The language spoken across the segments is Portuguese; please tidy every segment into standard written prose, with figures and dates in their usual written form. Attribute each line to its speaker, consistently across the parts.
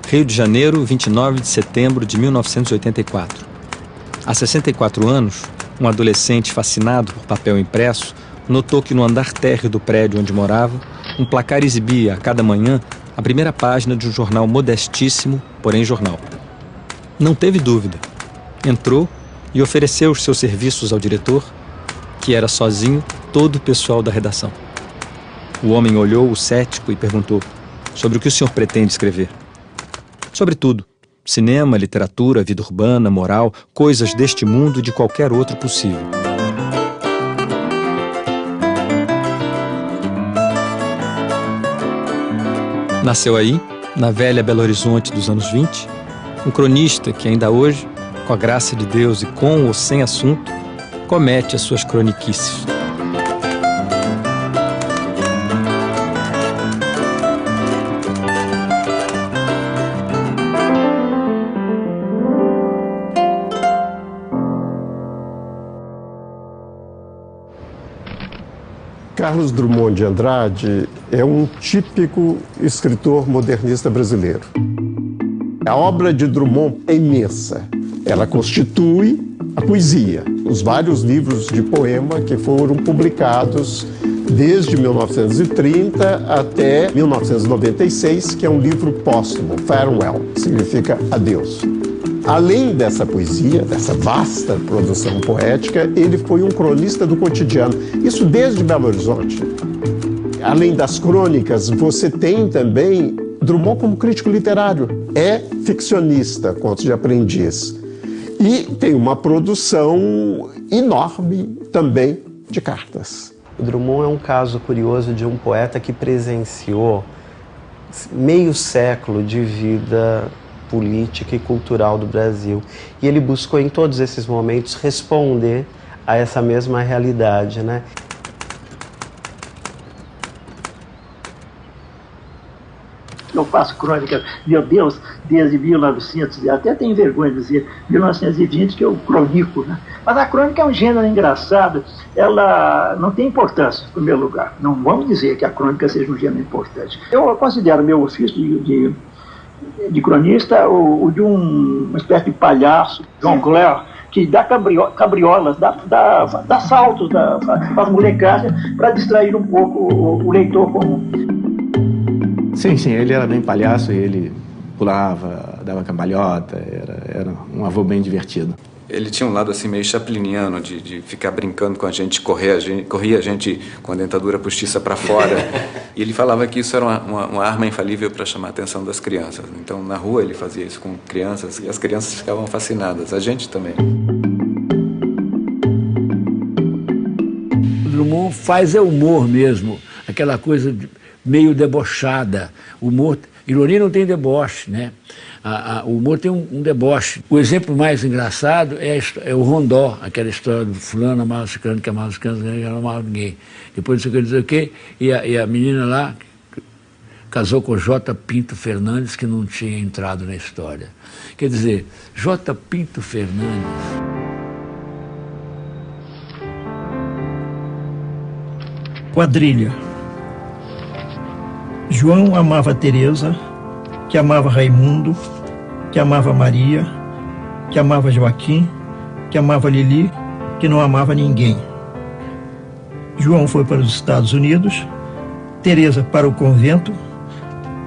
Speaker 1: Rio de Janeiro, 29 de setembro de 1984. Há 64 anos, um adolescente fascinado por papel impresso notou que no andar térreo do prédio onde morava, um placar exibia a cada manhã a primeira página de um jornal modestíssimo, porém jornal. Não teve dúvida. Entrou e ofereceu os seus serviços ao diretor, que era sozinho todo o pessoal da redação. O homem olhou-o cético e perguntou: sobre o que o senhor pretende escrever? Sobre tudo. Cinema, literatura, vida urbana, moral, coisas deste mundo e de qualquer outro possível. Nasceu aí, na velha Belo Horizonte dos anos 20, um cronista que ainda hoje, com a graça de Deus e com ou sem assunto, comete as suas croniquices.
Speaker 2: Carlos Drummond de Andrade é um típico escritor modernista brasileiro. A obra de Drummond é imensa. Ela constitui a poesia, os vários livros de poema que foram publicados desde 1930 até 1996, que é um livro póstumo, Farewell, que significa adeus. Além dessa poesia, dessa vasta produção poética, ele foi um cronista do cotidiano, isso desde Belo Horizonte. Além das crônicas, você tem também Drummond como crítico literário, é ficcionista, contos de aprendiz. E tem uma produção enorme também de cartas.
Speaker 3: O Drummond é um caso curioso de um poeta que presenciou meio século de vida política e cultural do Brasil. E ele buscou em todos esses momentos responder a essa mesma realidade, né?
Speaker 4: Eu faço crônica, meu Deus, desde 1900, até tenho vergonha de dizer 1920 que eu cronico, né? Mas a crônica é um gênero engraçado, ela não tem importância, em primeiro lugar. Não vamos dizer que a crônica seja um gênero importante. Eu considero meu ofício de cronista o de uma espécie de palhaço, João Clare, que dá cabriolas, dá saltos para as molecadas para distrair um pouco o leitor comum.
Speaker 5: Sim, ele era bem palhaço e ele pulava, dava cambalhota, era um avô bem divertido.
Speaker 6: Ele tinha um lado assim meio chapliniano de ficar brincando com a gente, corria a gente com a dentadura postiça para fora. E ele falava que isso era uma arma infalível para chamar a atenção das crianças. Então, na rua ele fazia isso com crianças e as crianças ficavam fascinadas, a gente também.
Speaker 7: O Drummond faz humor mesmo, aquela coisa meio debochada. Humor, ironia não tem deboche, né? O humor tem um deboche. O exemplo mais engraçado é o Rondó, aquela história do fulano amava ciclano, que amava ciclano, que não amava ninguém. Depois não sei o que, e a menina lá casou com J. Pinto Fernandes, que não tinha entrado na história. Quer dizer, J. Pinto Fernandes...
Speaker 8: Quadrilha. João amava Teresa, que amava Raimundo, que amava Maria, que amava Joaquim, que amava Lili, que não amava ninguém. João foi para os Estados Unidos, Teresa para o convento,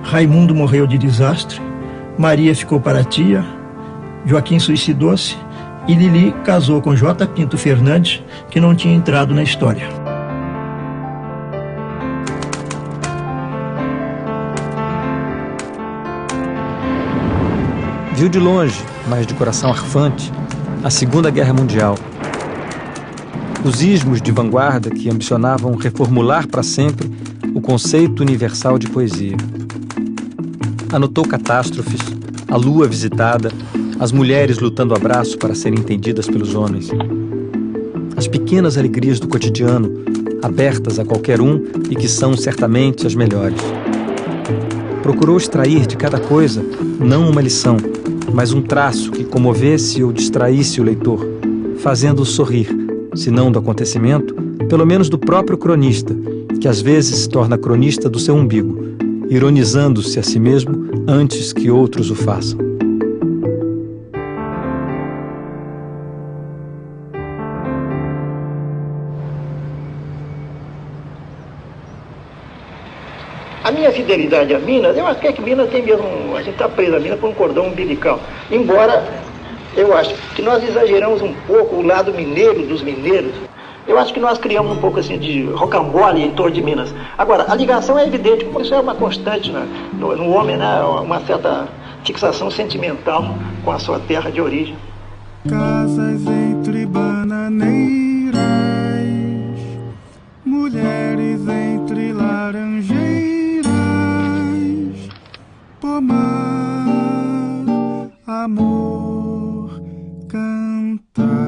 Speaker 8: Raimundo morreu de desastre, Maria ficou para a tia, Joaquim suicidou-se e Lili casou com J. Pinto Fernandes, que não tinha entrado na história.
Speaker 1: Viu de longe, mas de coração arfante, a Segunda Guerra Mundial. Os ismos de vanguarda que ambicionavam reformular para sempre o conceito universal de poesia. Anotou catástrofes, a lua visitada, as mulheres lutando a braço para serem entendidas pelos homens. As pequenas alegrias do cotidiano, abertas a qualquer um e que são certamente as melhores. Procurou extrair de cada coisa, não uma lição, mas um traço que comovesse ou distraísse o leitor, fazendo-o sorrir, se não do acontecimento, pelo menos do próprio cronista, que às vezes se torna cronista do seu umbigo, ironizando-se a si mesmo antes que outros o façam.
Speaker 4: A minha fidelidade a Minas, eu acho que Minas tem mesmo, a gente está preso a Minas por um cordão umbilical. Embora eu acho que nós exageramos um pouco o lado mineiro dos mineiros. Eu acho que nós criamos um pouco assim de rocambole em torno de Minas. Agora, a ligação é evidente, como isso é uma constante no homem, né? Uma certa fixação sentimental com a sua terra de origem.
Speaker 9: Casas entre bananeiras, mulheres entre laranjeiras, pomar, amor, cantar.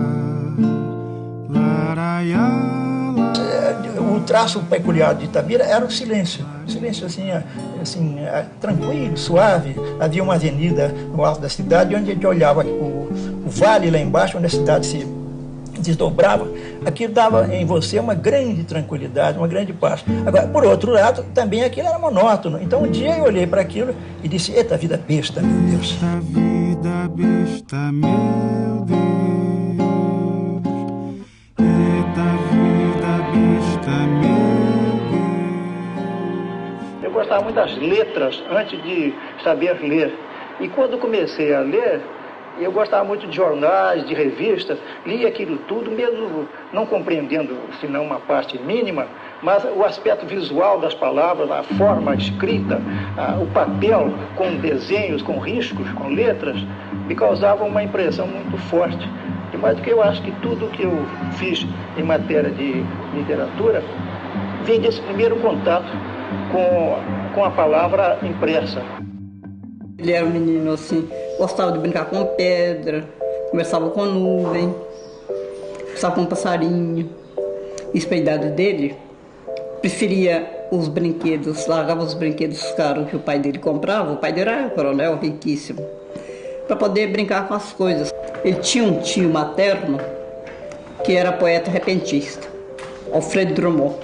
Speaker 8: O traço peculiar de Itabira era o silêncio. O silêncio assim, tranquilo, suave. Havia uma avenida no alto da cidade onde a gente olhava o vale lá embaixo, onde a cidade se desdobrava. Aquilo dava em você uma grande tranquilidade, uma grande paz. Agora, por outro lado, também aquilo era monótono. Então um dia eu olhei para aquilo e disse: eita, vida besta, meu Deus.
Speaker 9: Eita, vida besta, meu Deus.
Speaker 4: Eu gostava muito das letras antes de saber ler. E quando comecei a ler, eu gostava muito de jornais, de revistas, lia aquilo tudo, mesmo não compreendendo, senão uma parte mínima, mas o aspecto visual das palavras, a forma escrita, o papel com desenhos, com riscos, com letras, me causava uma impressão muito forte. De modo que eu acho que tudo que eu fiz em matéria de literatura vem desse primeiro contato com a palavra impressa.
Speaker 10: Ele era um menino assim, gostava de brincar com pedra, conversava com nuvem, conversava com um passarinho. Isso para a idade dele, preferia os brinquedos, largava os brinquedos caros que o pai dele comprava. O pai dele era coronel, riquíssimo, para poder brincar com as coisas. Ele tinha um tio materno que era poeta repentista, Alfredo Drummond.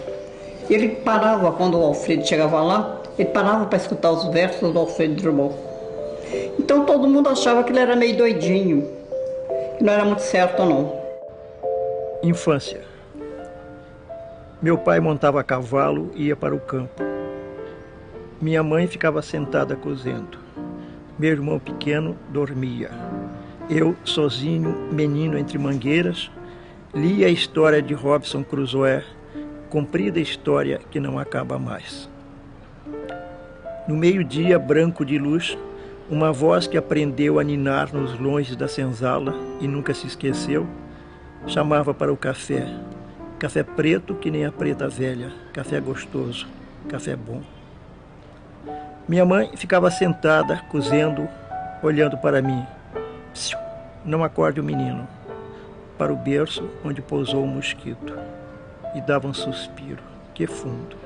Speaker 10: Ele parava, quando o Alfredo chegava lá, ele parava para escutar os versos do Alfredo Drummond. Então todo mundo achava que ele era meio doidinho, que não era muito certo não.
Speaker 8: Infância. Meu pai montava a cavalo e ia para o campo. Minha mãe ficava sentada cozendo. Meu irmão pequeno dormia. Eu, sozinho, menino entre mangueiras, lia a história de Robinson Crusoe, comprida história que não acaba mais. No meio-dia, branco de luz, uma voz que aprendeu a ninar nos longes da senzala e nunca se esqueceu, chamava para o café. Café preto que nem a preta velha, café gostoso, café bom. Minha mãe ficava sentada, cozendo, olhando para mim. Não acorde o menino, para o berço onde pousou o mosquito. E dava um suspiro, que fundo.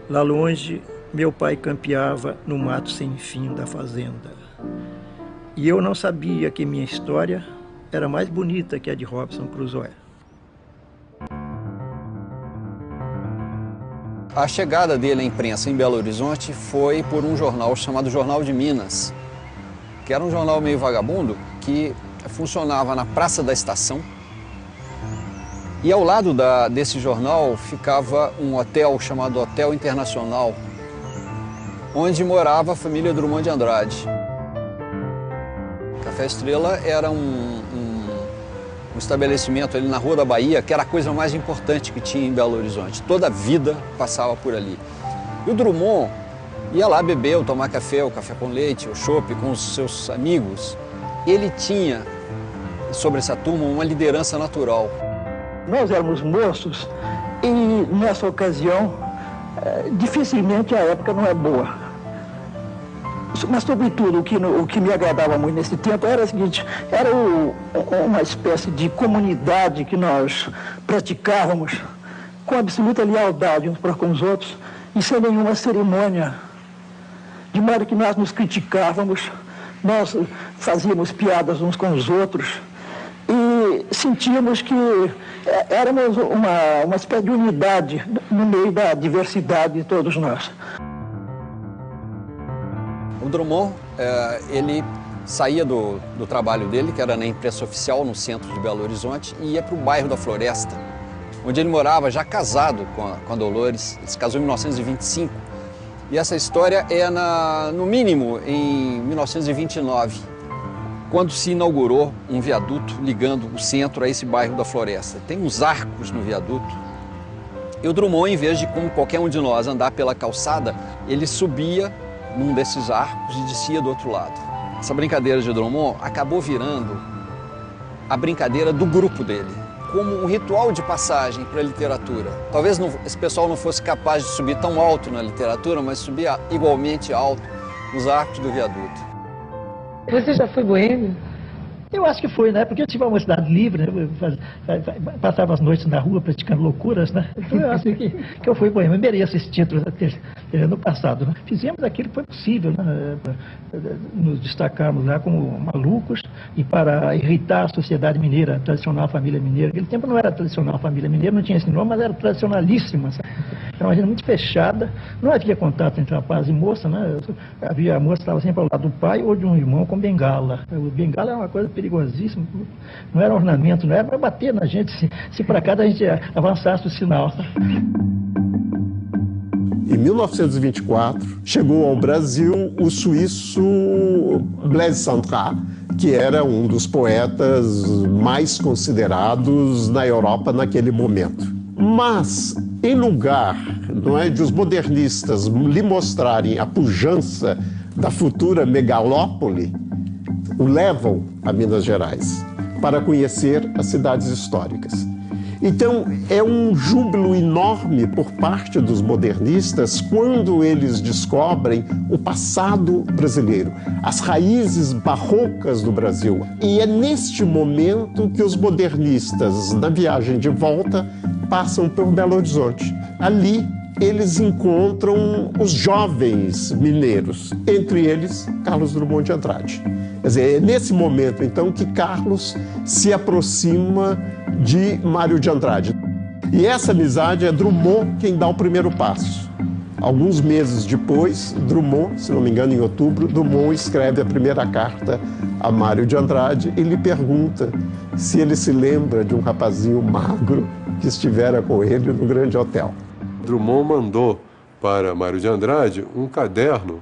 Speaker 8: Lá longe, meu pai campeava no mato sem fim da fazenda. E eu não sabia que minha história era mais bonita que a de Robinson Crusoe.
Speaker 11: A chegada dele à imprensa em Belo Horizonte foi por um jornal chamado Jornal de Minas, que era um jornal meio vagabundo que funcionava na Praça da Estação. E ao lado desse jornal ficava um hotel chamado Hotel Internacional, onde morava a família Drummond de Andrade. Café Estrela era um estabelecimento ali na Rua da Bahia, que era a coisa mais importante que tinha em Belo Horizonte. Toda a vida passava por ali. E o Drummond ia lá beber, tomar café, o café com leite, o chopp com os seus amigos. Ele tinha, sobre essa turma, uma liderança natural.
Speaker 8: Nós éramos moços e, nessa ocasião, dificilmente a época não é boa. Mas, sobretudo, o que me agradava muito nesse tempo era o seguinte, era uma espécie de comunidade que nós praticávamos com absoluta lealdade uns para com os outros e sem nenhuma cerimônia. De modo que nós nos criticávamos, nós fazíamos piadas uns com os outros e sentíamos que éramos uma espécie de unidade no meio da diversidade de todos nós.
Speaker 11: O Drummond, ele saía do trabalho dele, que era na imprensa oficial, no centro de Belo Horizonte, e ia para o bairro da Floresta, onde ele morava já casado com a Dolores. Ele se casou em 1925. E essa história é, no mínimo, em 1929, quando se inaugurou um viaduto ligando o centro a esse bairro da Floresta. Tem uns arcos no viaduto. E o Drummond, em vez de, como qualquer um de nós, andar pela calçada, ele subia num desses arcos e descia do outro lado. Essa brincadeira de Drummond acabou virando a brincadeira do grupo dele, como um ritual de passagem para a literatura. Talvez esse pessoal não fosse capaz de subir tão alto na literatura, mas subia igualmente alto nos arcos do viaduto.
Speaker 12: Você já foi boêmio?
Speaker 8: Eu acho que foi, né? Porque eu tive uma cidade livre, né? Passava as noites na rua praticando loucuras, né? Então eu acho que eu fui boêmio. Eu mereço esse título no passado, né? Fizemos aquilo que foi possível, né? Nos destacarmos lá como malucos e para irritar a sociedade mineira, a tradicional família mineira. Naquele tempo não era tradicional família mineira, não tinha esse nome, mas era tradicionalíssima, sabe? Era uma gente muito fechada, não havia contato entre rapaz e moça, né? A moça estava sempre ao lado do pai ou de um irmão com bengala. O bengala é uma coisa perigosíssima, não era ornamento, não era para bater na gente, se para cá a gente avançasse o sinal.
Speaker 2: Em 1924, chegou ao Brasil o suíço Blaise Cendrars, que era um dos poetas mais considerados na Europa naquele momento. Mas, em lugar, não é, de os modernistas lhe mostrarem a pujança da futura megalópole, o levam a Minas Gerais para conhecer as cidades históricas. Então, é um júbilo enorme por parte dos modernistas quando eles descobrem o passado brasileiro, as raízes barrocas do Brasil. E é neste momento que os modernistas, na viagem de volta, passam por Belo Horizonte. Ali, eles encontram os jovens mineiros, entre eles, Carlos Drummond de Andrade. Quer dizer, é nesse momento, então, que Carlos se aproxima de Mário de Andrade. E essa amizade é Drummond quem dá o primeiro passo. Alguns meses depois, Drummond, se não me engano, em outubro, Drummond escreve a primeira carta a Mário de Andrade e lhe pergunta se ele se lembra de um rapazinho magro que estivera com ele no Grande Hotel.
Speaker 13: Drummond mandou para Mário de Andrade um caderno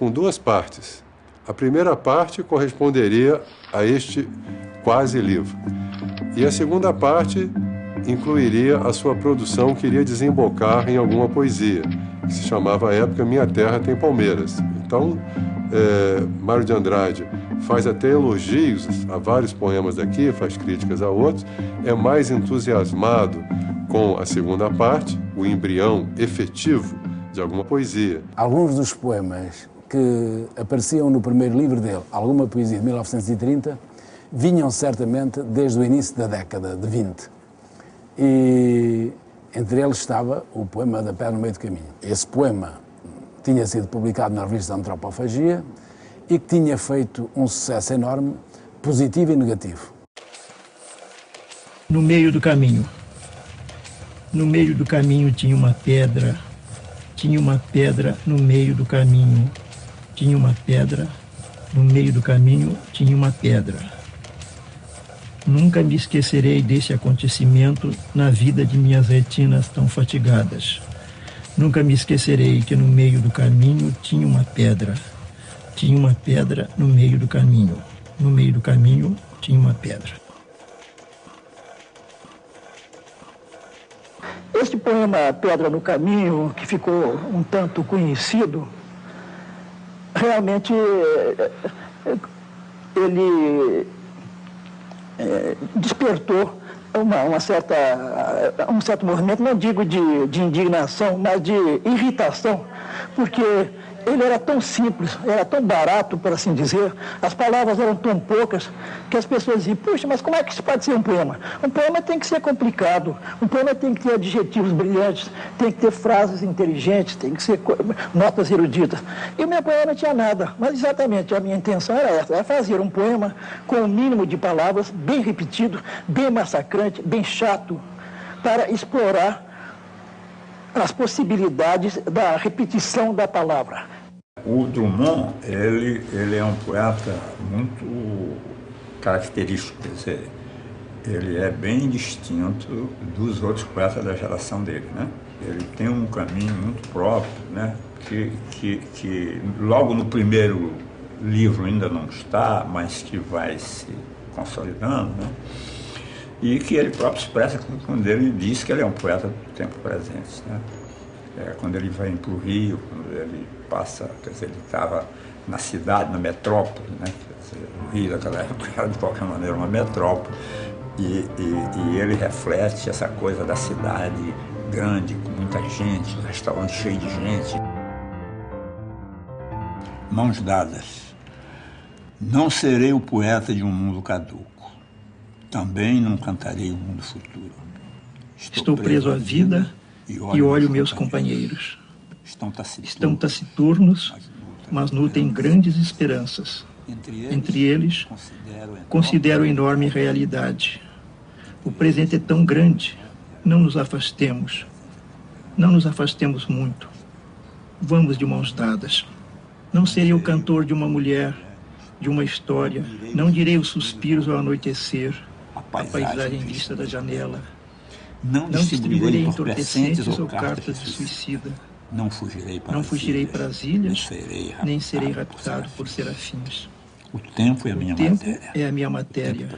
Speaker 13: com duas partes. A primeira parte corresponderia a este quase livro. E a segunda parte incluiria a sua produção que iria desembocar em alguma poesia, que se chamava à época Minha Terra Tem Palmeiras. Então, Mário de Andrade faz até elogios a vários poemas daqui, faz críticas a outros, é mais entusiasmado com a segunda parte, o embrião efetivo de alguma poesia.
Speaker 14: Alguns dos poemas que apareciam no primeiro livro dele, Alguma Poesia de 1930, vinham certamente desde o início da década de 20. E entre eles estava o poema da Pedra no Meio do Caminho. Esse poema tinha sido publicado na revista Antropofagia e que tinha feito um sucesso enorme, positivo e negativo.
Speaker 8: No meio do caminho. No meio do caminho tinha uma pedra no meio do caminho. Tinha uma pedra, no meio do caminho tinha uma pedra. Nunca me esquecerei desse acontecimento na vida de minhas retinas tão fatigadas. Nunca me esquecerei que no meio do caminho tinha uma pedra. Tinha uma pedra no meio do caminho. No meio do caminho tinha uma pedra. Este poema Pedra no Caminho, que ficou um tanto conhecido, realmente ele despertou um certo movimento, não digo de indignação, mas de irritação, porque ele era tão simples, era tão barato, por assim dizer, as palavras eram tão poucas, que as pessoas diziam, puxa, mas como é que isso pode ser um poema? Um poema tem que ser complicado, um poema tem que ter adjetivos brilhantes, tem que ter frases inteligentes, tem que ser notas eruditas. E o meu poema não tinha nada, mas exatamente a minha intenção era essa, era fazer um poema com o mínimo de palavras, bem repetido, bem massacrante, bem chato, para explorar as possibilidades da repetição da palavra.
Speaker 15: O Drummond, ele é um poeta muito característico, quer dizer, ele é bem distinto dos outros poetas da geração dele, né? Ele tem um caminho muito próprio, né? Que logo no primeiro livro ainda não está, mas que vai se consolidando, né? E que ele próprio expressa quando ele diz que ele é um poeta do tempo presente, né? Quando ele vem para o Rio, quando ele passa, quer dizer, ele estava na cidade, na metrópole, né? Quer dizer, o Rio daquela época era de qualquer maneira uma metrópole, e ele reflete essa coisa da cidade grande, com muita gente, um restaurante cheio de gente. Mãos dadas. Não serei o poeta de um mundo caduco. Também não cantarei o mundo futuro.
Speaker 8: Estou preso à vida e olho meus companheiros. Estão taciturnos, mas nutrem grandes esperanças. Entre eles, considero enorme realidade. O presente é tão grande, não nos afastemos. Não nos afastemos muito. Vamos de mãos dadas. Não serei o cantor de uma mulher, de uma história. Não direi os suspiros ao anoitecer, a paisagem vista da janela. Não distribuirei entorpecentes ou cartas de suicida.
Speaker 15: Não fugirei para as ilhas,
Speaker 8: nem serei raptado por serafins.
Speaker 15: O tempo é a minha matéria.
Speaker 8: É a minha matéria.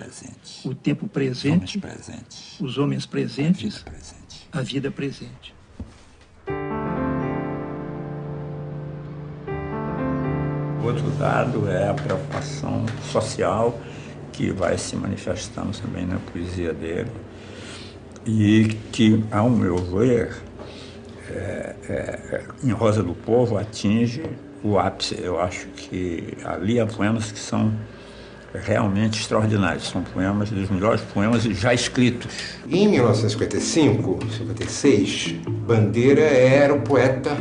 Speaker 8: O tempo presente, os homens presentes, a vida presente.
Speaker 15: O outro dado é a preocupação social que vai se manifestando também na poesia dele e que, ao meu ver, em Rosa do Povo atinge o ápice. Eu acho que ali há poemas que são realmente extraordinários. São poemas, dos melhores poemas já escritos.
Speaker 16: Em 1955, 56, Bandeira era o poeta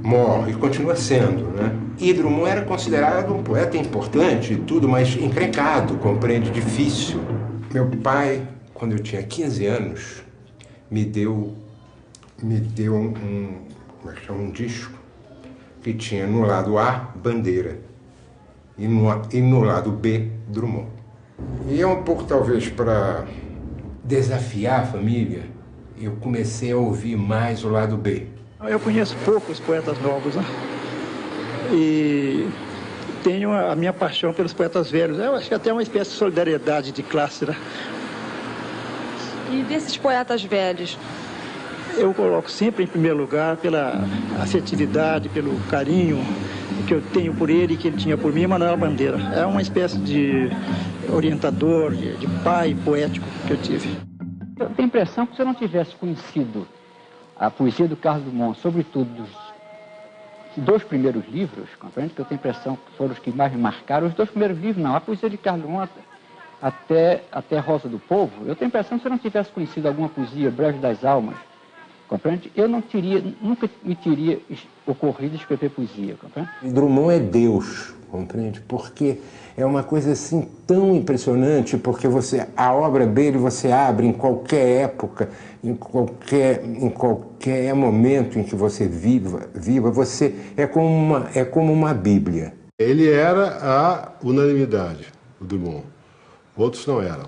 Speaker 16: mor e continua sendo, né? E Drummond era considerado um poeta importante e tudo, mas encrencado, compreende, difícil. Meu pai, quando eu tinha 15 anos, me deu um disco que tinha no lado A, Bandeira, e no lado B, Drummond. E é um pouco, talvez, para desafiar a família, eu comecei a ouvir mais o lado B.
Speaker 8: Eu conheço poucos poetas novos, né? E tenho a minha paixão pelos poetas velhos. Eu acho que até uma espécie de solidariedade de classe, né?
Speaker 17: E desses poetas velhos?
Speaker 8: Eu coloco sempre em primeiro lugar pela afetividade, pelo carinho que eu tenho por ele e que ele tinha por mim, Manuel Bandeira. É uma espécie de orientador, de pai poético que eu tive.
Speaker 18: Eu tenho a impressão que se eu não tivesse conhecido a poesia do Carlos Drummond, sobretudo dos dois primeiros livros, compreende? Que eu tenho a impressão que foram os que mais me marcaram. Os dois primeiros livros, não. A poesia de Carlos Drummond até Rosa do Povo, eu tenho a impressão que se eu não tivesse conhecido alguma poesia, Breves das Almas, compreende? Eu nunca me teria ocorrido escrever poesia, compreende?
Speaker 16: Drummond é Deus, compreende? Porque é uma coisa assim tão impressionante, porque a obra dele você abre em qualquer época, em qualquer momento em que você viva, você é como uma Bíblia.
Speaker 13: Ele era a unanimidade, o Drummond. Outros não eram.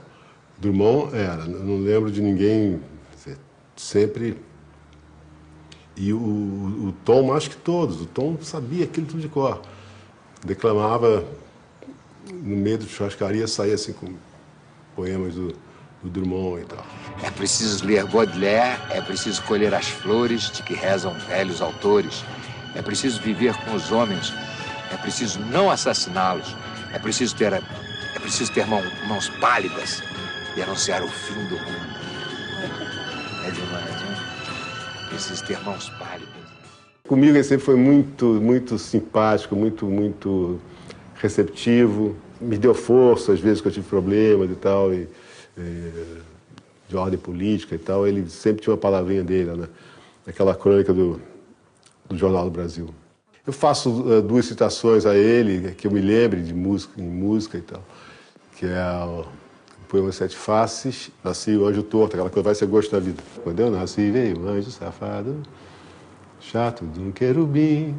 Speaker 13: Drummond era, não lembro de ninguém sempre. E o Tom, mais que todos, o Tom sabia aquilo tudo de cor. Declamava no meio de churrascaria, saía assim com poemas do Drummond e tal.
Speaker 19: É preciso ler Baudelaire, é preciso colher as flores de que rezam velhos autores, é preciso viver com os homens, é preciso não assassiná-los, é preciso ter mãos pálidas e anunciar o fim do mundo. É demais, né? Preciso ter mãos pálidas.
Speaker 13: Comigo ele sempre foi muito simpático, muito receptivo. Me deu força, às vezes que eu tive problemas e tal, de ordem política e tal. Ele sempre tinha uma palavrinha dele, né? Naquela crônica do Jornal do Brasil. Eu faço duas citações a ele, que eu me lembre de música e tal, que é o poema Sete Faces, Nasci o Anjo Torto, aquela coisa, vai ser gosto da vida. Quando eu nasci veio um anjo safado, chato de um querubim,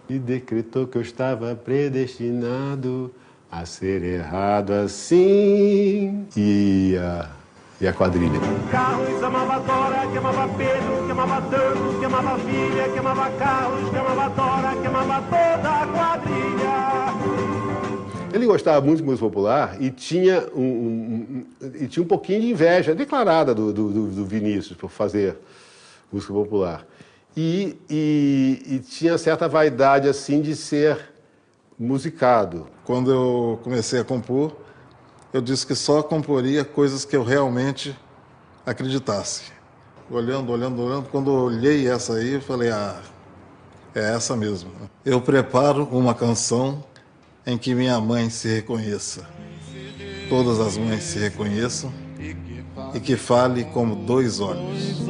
Speaker 20: E decretou que eu estava predestinado a ser errado assim. E a quadrilha.
Speaker 21: Carlos amava Dora, que amava Pedro, que amava Thanos, que amava Filha, que amava Carlos, que amava Dora, que amava toda a quadrilha.
Speaker 20: Ele gostava muito de música popular e tinha um pouquinho de inveja declarada do Vinícius por fazer música popular. E tinha certa vaidade assim de ser musicado.
Speaker 22: Quando eu comecei a compor, eu disse que só comporia coisas que eu realmente acreditasse. Olhando, quando eu olhei essa aí, eu falei, é essa mesmo. Eu preparo uma canção em que minha mãe se reconheça, todas as mães se reconheçam e que fale como dois olhos.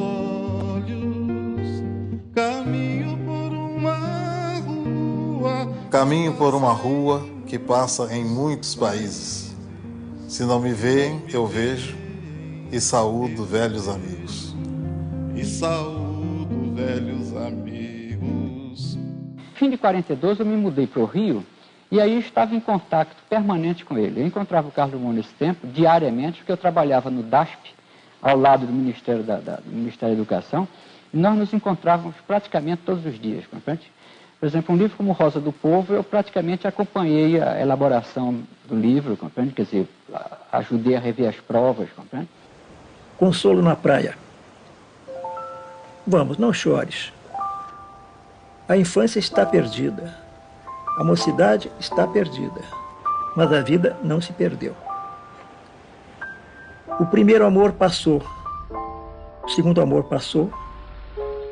Speaker 22: Caminho por uma rua que passa em muitos países. Se não me veem, eu vejo e saúdo velhos amigos.
Speaker 18: Fim de 42 eu me mudei para o Rio e aí estava em contato permanente com ele. Eu encontrava o Carlos Drummond nesse tempo, diariamente, porque eu trabalhava no DASP, ao lado do Ministério da Educação, e nós nos encontrávamos praticamente todos os dias, compreende? Por exemplo, um livro como Rosa do Povo, eu praticamente acompanhei a elaboração do livro, compreende? Quer dizer, ajudei a rever as provas, compreende?
Speaker 8: Consolo na praia. Vamos, não chores. A infância está perdida. A mocidade está perdida. Mas a vida não se perdeu. O primeiro amor passou. O segundo amor passou.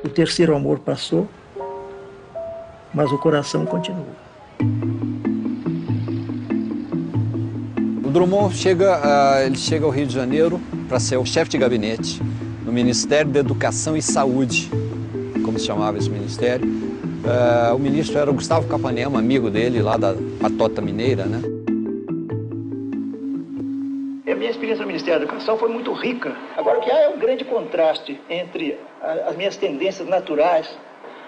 Speaker 8: O terceiro amor passou. Mas o coração continua.
Speaker 11: O Drummond ele chega ao Rio de Janeiro para ser o chefe de gabinete no Ministério da Educação e Saúde, como se chamava esse ministério. O ministro era o Gustavo Capanema, amigo dele lá da Patota Mineira, né?
Speaker 4: A minha experiência no Ministério da Educação foi muito rica. Agora, o que há é um grande contraste entre as minhas tendências naturais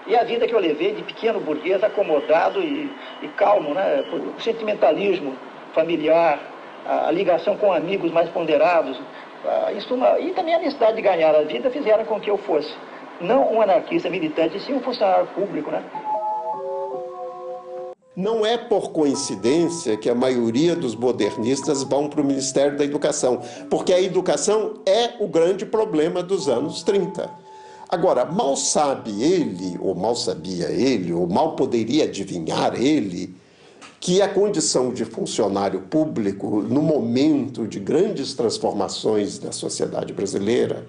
Speaker 4: e a vida que eu levei de pequeno burguês acomodado e calmo, né? O sentimentalismo familiar, a ligação com amigos mais ponderados, e também a necessidade de ganhar a vida fizeram com que eu fosse não um anarquista militante, e sim um funcionário público, né?
Speaker 2: Não é por coincidência que a maioria dos modernistas vão para o Ministério da Educação, porque a educação é o grande problema dos anos 30. Agora, mal sabe ele, ou mal sabia ele, ou mal poderia adivinhar ele, que a condição de funcionário público, no momento de grandes transformações da sociedade brasileira,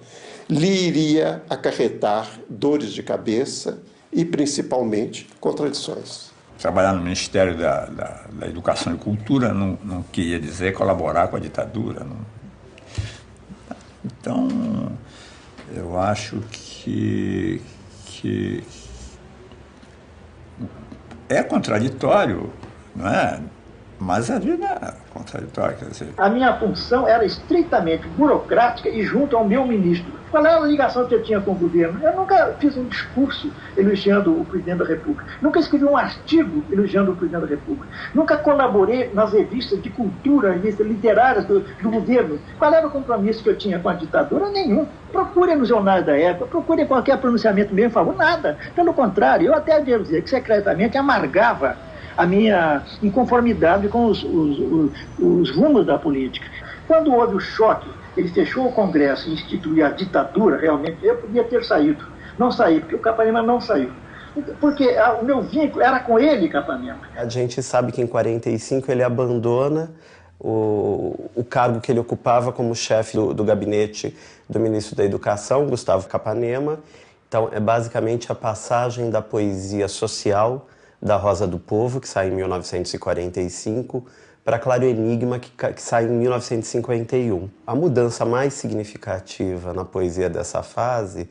Speaker 2: lhe iria acarretar dores de cabeça e, principalmente, contradições.
Speaker 15: Trabalhar no Ministério da Educação e Cultura não queria dizer colaborar com a ditadura. Não. Então, eu acho que é contraditório, não é? Mas a vida é contraditória, quer dizer.
Speaker 4: A minha função era estritamente burocrática e junto ao meu ministro. Qual era a ligação que eu tinha com o governo? Eu nunca fiz um discurso elogiando o presidente da República. Nunca escrevi um artigo elogiando o presidente da República. Nunca colaborei nas revistas de cultura, revistas literárias do governo. Qual era o compromisso que eu tinha com a ditadura? Nenhum. Procure nos jornais da época, procure qualquer pronunciamento meu em favor. Nada. Pelo contrário, eu até devo dizer que secretamente amargava a minha inconformidade com os rumos da política. Quando houve o choque, ele fechou o Congresso e instituiu a ditadura, realmente, eu podia ter saído. Não saí, porque o Capanema não saiu. Porque o meu vínculo era com ele, Capanema.
Speaker 3: A gente sabe que em 45 ele abandona o cargo que ele ocupava como chefe do gabinete do ministro da Educação, Gustavo Capanema. Então, é basicamente a passagem da poesia social da Rosa do Povo, que sai em 1945, para Claro Enigma, que sai em 1951. A mudança mais significativa na poesia dessa fase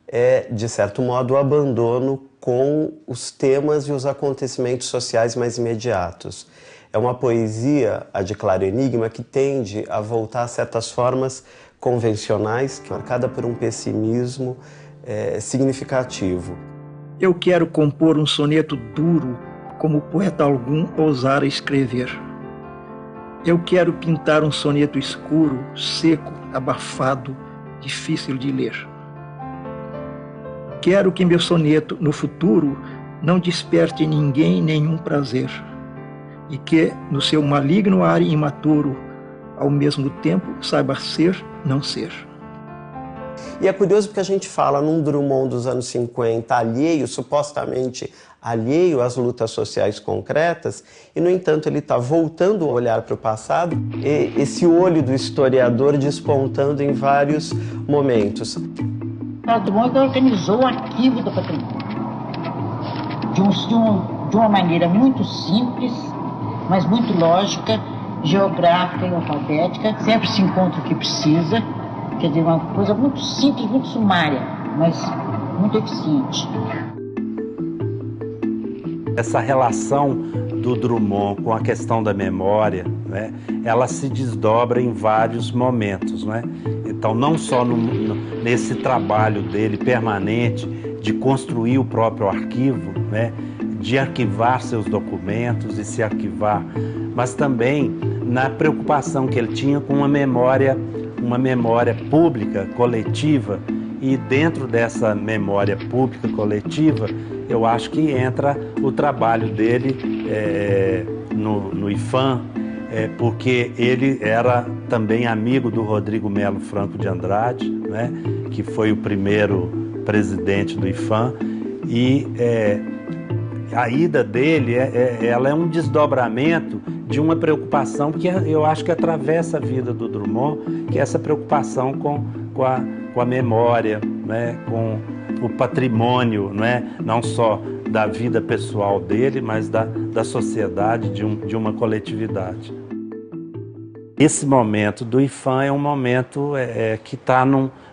Speaker 3: é, de certo modo, o abandono com os temas e os acontecimentos sociais mais imediatos. É uma poesia, a de Claro Enigma, que tende a voltar a certas formas convencionais, marcada por um pessimismo significativo.
Speaker 8: Eu quero compor um soneto duro, como poeta algum ousara escrever. Eu quero pintar um soneto escuro, seco, abafado, difícil de ler. Quero que meu soneto, no futuro, não desperte em ninguém nenhum prazer, e que, no seu maligno ar imaturo, ao mesmo tempo saiba ser, não ser.
Speaker 3: E é curioso porque a gente fala num Drummond dos anos 50, alheio, supostamente alheio às lutas sociais concretas, e, no entanto, ele está voltando a olhar para o passado, e esse olho do historiador despontando em vários momentos.
Speaker 5: O Drummond organizou o arquivo do patrimônio de uma maneira muito simples, mas muito lógica, geográfica e alfabética. Sempre se encontra o que precisa, quer dizer, uma coisa muito simples, muito sumária, mas muito eficiente.
Speaker 6: Essa relação do Drummond com a questão da memória, né, ela se desdobra em vários momentos, né? Então, não só nesse trabalho dele permanente de construir o próprio arquivo, né, de arquivar seus documentos e se arquivar, mas também na preocupação que ele tinha com uma memória pública, coletiva, e dentro dessa memória pública, coletiva, eu acho que entra o trabalho dele no IPHAN, porque ele era também amigo do Rodrigo Melo Franco de Andrade, né, que foi o primeiro presidente do IPHAN, e a ida dele ela é um desdobramento de uma preocupação que eu acho que atravessa a vida do Drummond, que é essa preocupação com a memória, né, com o patrimônio, né, não só da vida pessoal dele, mas da sociedade, de uma coletividade. Esse momento do IPHAN é um momento que está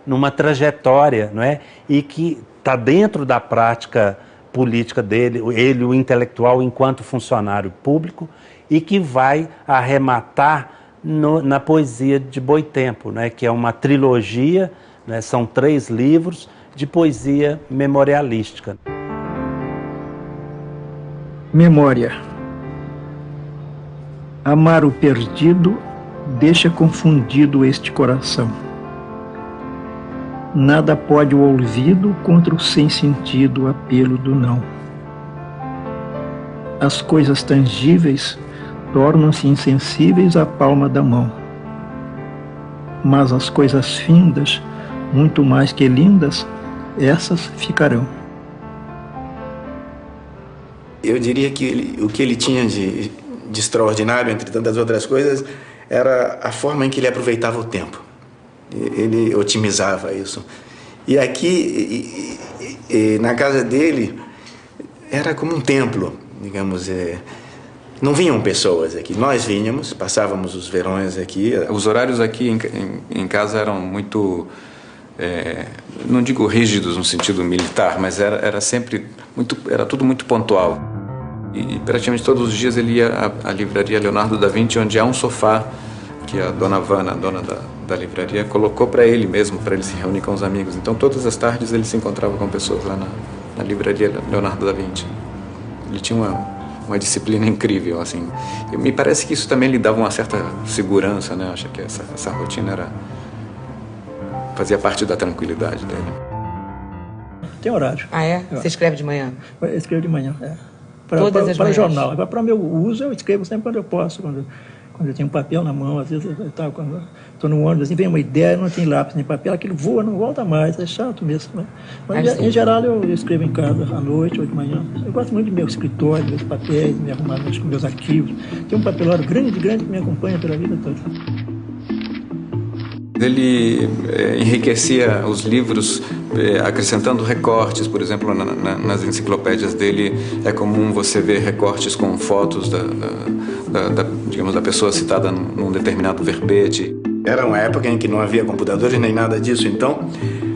Speaker 6: numa trajetória, não é? E que está dentro da prática política dele, ele, o intelectual, enquanto funcionário público, e que vai arrematar na poesia de Boitempo, né? Que é uma trilogia, né? São 3 livros de poesia memorialística.
Speaker 8: Memória. Amar o perdido deixa confundido este coração. Nada pode o ouvido contra o sem sentido apelo do não. As coisas tangíveis tornam-se insensíveis à palma da mão. Mas as coisas findas, muito mais que lindas, essas ficarão.
Speaker 23: Eu diria que o que ele tinha de extraordinário, entre tantas outras coisas, era a forma em que ele aproveitava o tempo. Ele otimizava isso. E aqui, na casa dele, era como um templo, digamos. Não vinham pessoas aqui, nós vinhamos, passávamos os verões aqui.
Speaker 24: Os horários aqui em casa eram muito, não digo rígidos no sentido militar, mas era sempre era tudo muito pontual. E praticamente todos os dias ele ia à livraria Leonardo da Vinci, onde há um sofá que a dona Vana, a dona da livraria, colocou para ele mesmo, para ele se reunir com os amigos. Então todas as tardes ele se encontrava com pessoas lá na livraria Leonardo da Vinci. Ele tinha uma disciplina incrível, assim. E me parece que isso também lhe dava uma certa segurança, né? Acho que essa rotina fazia parte da tranquilidade dele.
Speaker 8: Tem horário.
Speaker 12: Ah, é? Você escreve de manhã?
Speaker 8: Eu escrevo de manhã,
Speaker 12: Todas as
Speaker 8: para
Speaker 12: manhãs?
Speaker 8: jornal. Para o meu uso, eu escrevo sempre quando eu posso, quando eu tenho um papel na mão, às vezes quando estou no ônibus, assim, vem uma ideia, não tem lápis nem papel, aquilo voa, não volta mais, é chato mesmo. Né? Mas, em geral, eu escrevo em casa, à noite ou de manhã. Eu gosto muito do meu escritório, meus papéis, me arrumar meus arquivos. Tem um papelório grande que me acompanha pela vida toda.
Speaker 24: Ele enriquecia os livros acrescentando recortes, por exemplo, nas enciclopédias dele é comum você ver recortes com fotos digamos, da pessoa citada num determinado verbete.
Speaker 23: Era uma época em que não havia computadores nem nada disso, então,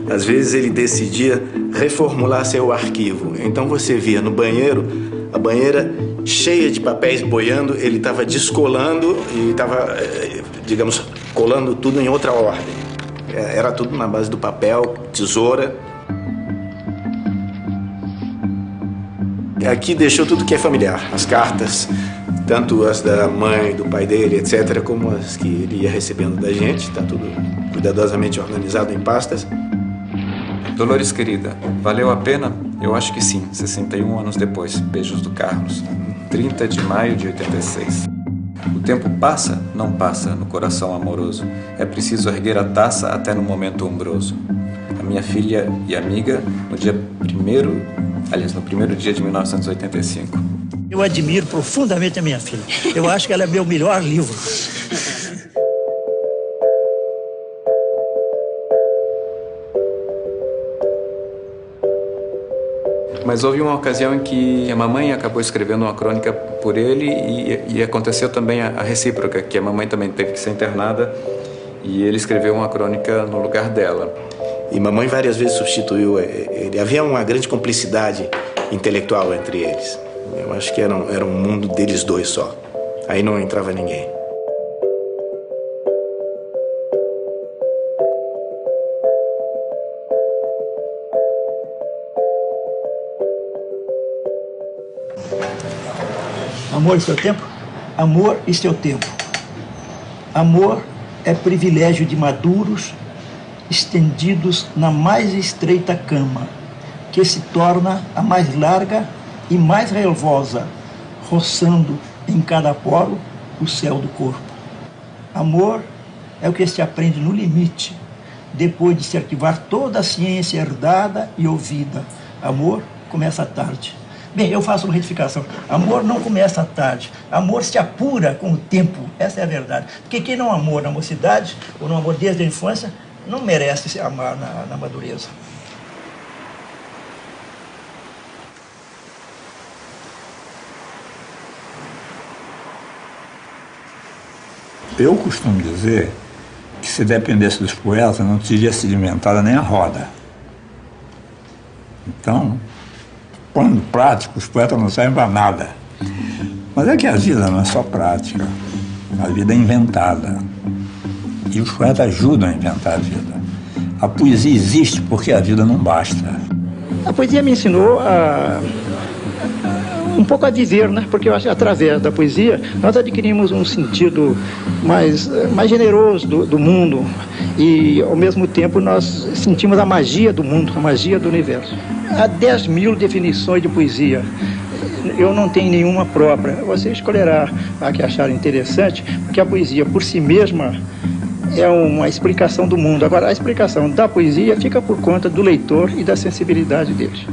Speaker 23: às vezes ele decidia reformular seu arquivo. Então você via no banheiro, a banheira cheia de papéis boiando, ele estava descolando e estava, digamos, colando tudo em outra ordem. Era tudo na base do papel, tesoura. aqui deixou tudo que é familiar, as cartas, tanto as da mãe, do pai dele, etc., como as que ele ia recebendo da gente, está tudo cuidadosamente organizado em pastas.
Speaker 24: Dolores querida, valeu a pena? Eu acho que sim, 61 anos depois. Beijos do Carlos. 30 de maio de 86. O tempo passa, não passa no coração amoroso. É preciso erguer a taça até no momento umbroso. A minha filha e amiga, no primeiro dia de 1985.
Speaker 8: Eu admiro profundamente a minha filha. Eu acho que ela é meu melhor livro.
Speaker 24: Mas houve uma ocasião em que a mamãe acabou escrevendo uma crônica por ele e aconteceu também a recíproca, que a mamãe também teve que ser internada e ele escreveu uma crônica no lugar dela.
Speaker 23: E mamãe várias vezes substituiu ele. Havia uma grande cumplicidade intelectual entre eles. Eu acho que era um mundo deles dois só. Aí não entrava ninguém.
Speaker 8: Amor e seu tempo? Amor e seu tempo. Amor é privilégio de maduros estendidos na mais estreita cama, que se torna a mais larga e mais relvosa, roçando em cada polo o céu do corpo. Amor é o que se aprende no limite, depois de se arquivar toda a ciência herdada e ouvida. Amor começa à tarde. Bem, eu faço uma retificação. Amor não começa à tarde. Amor se apura com o tempo. Essa é a verdade. Porque quem não amou na mocidade, ou não amou desde a infância, não merece se amar na madureza.
Speaker 15: Eu costumo dizer que se dependesse dos poetas, não teria sido inventada nem a roda. Então, plano prático, os poetas não servem para nada. Mas é que a vida não é só prática, a vida é inventada. E os poetas ajudam a inventar a vida. A poesia existe porque a vida não basta.
Speaker 8: A poesia me ensinou um pouco a viver, né? Porque eu acho que através da poesia nós adquirimos um sentido mais generoso do mundo e, ao mesmo tempo, nós sentimos a magia do mundo, a magia do universo. Há 10.000 definições de poesia. Eu não tenho nenhuma própria. Você escolherá a que achar interessante, porque a poesia, por si mesma, é uma explicação do mundo. Agora, a explicação da poesia fica por conta do leitor e da sensibilidade dele.